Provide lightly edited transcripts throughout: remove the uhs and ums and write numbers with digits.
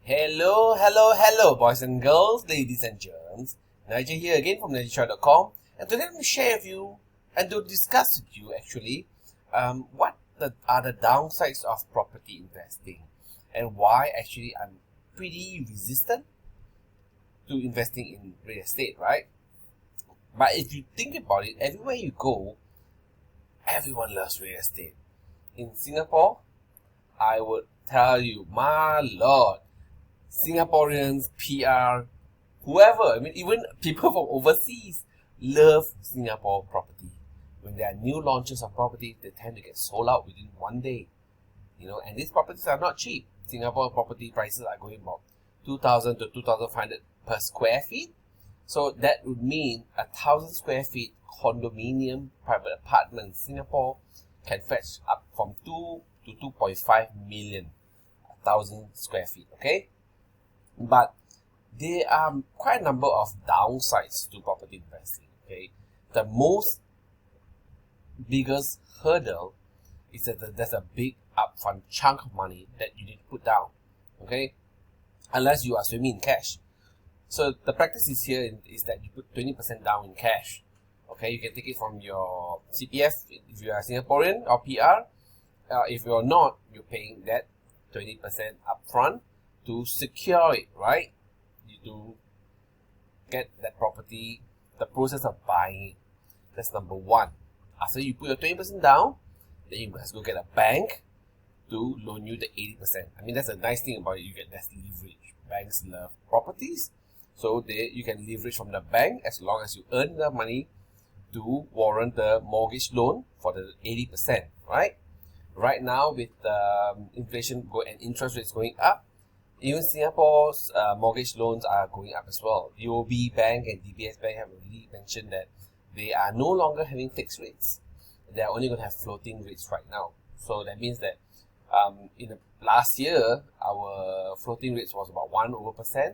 Hello, hello, hello, boys and girls, ladies and germs. Nigel here again from NigelShaw.com, and today I'm going to share with you and to discuss with you actually what are the downsides of property investing and why actually I'm pretty resistant to investing in real estate, right? But if you think about it, everywhere you go, everyone loves real estate. In Singapore, I would tell you, my lord, Singaporeans, PR, whoever, I mean, even people from overseas love Singapore property. When there are new launches of property, they tend to get sold out within one day. And these properties are not cheap. Singapore property prices are going about 2,000 to 2,500 per square feet. So that would mean 1,000 square feet condominium private apartment in Singapore can fetch up from 2 to 2.5 million, 1,000 square feet, okay? But there are quite a number of downsides to property investing, okay? The most biggest hurdle is that there's a big upfront chunk of money that you need to put down, okay? Unless you are swimming in cash. So the practice is that you put 20% down in cash. Okay, you can take it from your CPF if you are Singaporean or PR. If you're not, you're paying that 20% upfront to secure it, right? You do get that property, the process of buying it. That's number one. After you put your 20% down, then you must go get a bank to loan you the 80%. I mean, that's a nice thing about it. You get less leverage. Banks love properties. So you can leverage from the bank as long as you earn the money to warrant the mortgage loan for the 80%, right? Right now, with inflation and interest rates going up, even Singapore's mortgage loans are going up as well. UOB Bank and DBS Bank have already mentioned that they are no longer having fixed rates. They are only going to have floating rates right now. So that means that in the last year, our floating rates was about 1%.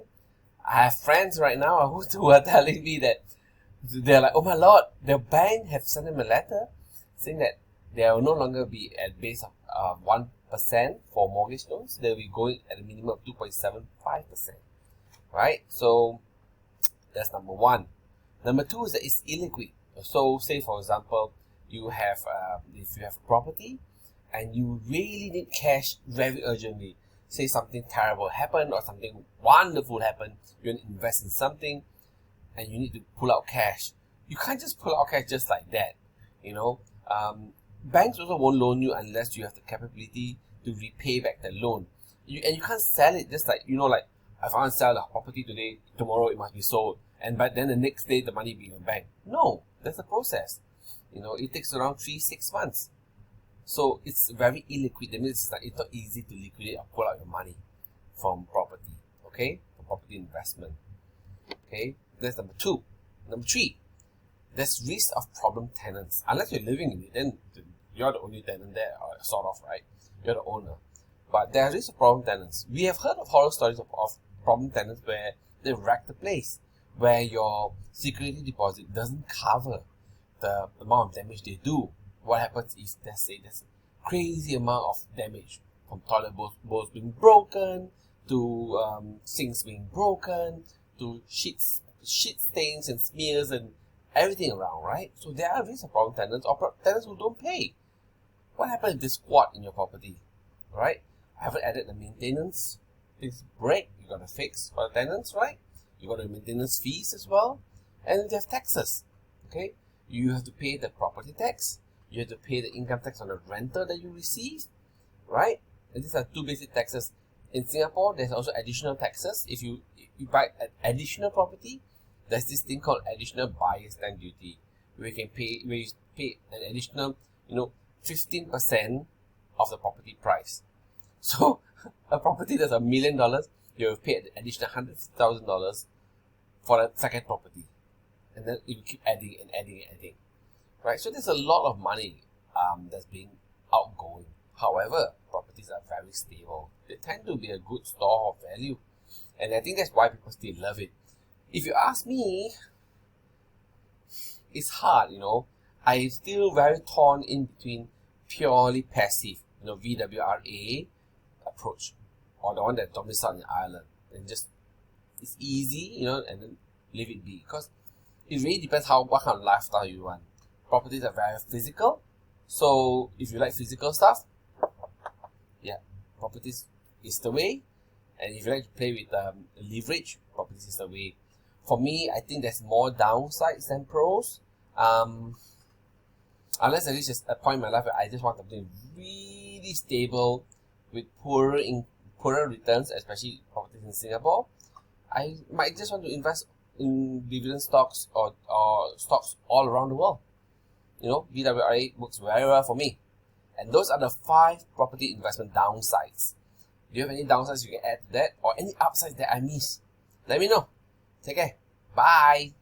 I have friends right now who are telling me that they're like, oh my lord, the bank have sent them a letter saying that they will no longer be at base of 1% for mortgage loans. They'll be going at a minimum of 2.75%, right? So that's number one. Number two is that it's illiquid. So say for example, you have if you have property and you really need cash very urgently, say something terrible happened or something wonderful happened, you want to invest in something and you need to pull out cash. You can't just pull out cash just like that, Banks also won't loan you unless you have the capability to repay back the loan. And you can't sell it just like, like if I want to sell the property today, tomorrow it must be sold. And but then the next day the money be in your bank. No, that's a process. It takes around 3-6 months. So it's very illiquid. That means it's not easy to liquidate or pull out your money from property, okay? From property investment, okay? That's number two. Number three, there's risk of problem tenants. Unless you're living in it, then you're the only tenant there, or sort of, right? You're the owner. But there is a problem tenants. We have heard of horror stories of problem tenants where they wreck the place, where your security deposit doesn't cover the amount of damage they do. What happens is there's a crazy amount of damage, from toilet bowls being broken, to sinks being broken, to shit stains and smears and everything around, right? So there are risks of problem tenants or tenants who don't pay. What happens if they squat in your property, right? I haven't added the maintenance. Things break, you gotta fix for the tenants, right? You got the maintenance fees as well, and they have taxes, okay? You have to pay the property tax. You have to pay the income tax on the rental that you receive, right? And these are two basic taxes. In Singapore, there's also additional taxes. If you buy an additional property, there's this thing called additional buyer's stamp duty, where you pay an additional, 15% of the property price. So a property that's $1 million, you will pay an additional $100,000 for the second property, and then you keep adding and adding and adding. Right, so there's a lot of money that's being outgoing. However, properties are very stable. They tend to be a good store of value, and I think that's why people still love it. If you ask me, it's hard. I'm still very torn in between purely passive, VWRA approach, or the one that domiciled in Ireland, and just it's easy, and then leave it be, because it really depends what kind of lifestyle you want. Properties are very physical, so if you like physical stuff, yeah, properties is the way. And if you like to play with leverage, properties is the way. For me, I think there's more downsides than pros. Unless I reach a point in my life where I just want something really stable with poorer returns, especially properties in Singapore, I might just want to invest in dividend stocks or stocks all around the world. BWRA works very well for me. And those are the 5 property investment downsides. Do you have any downsides you can add to that, or any upsides that I miss? Let me know. Take care. Bye.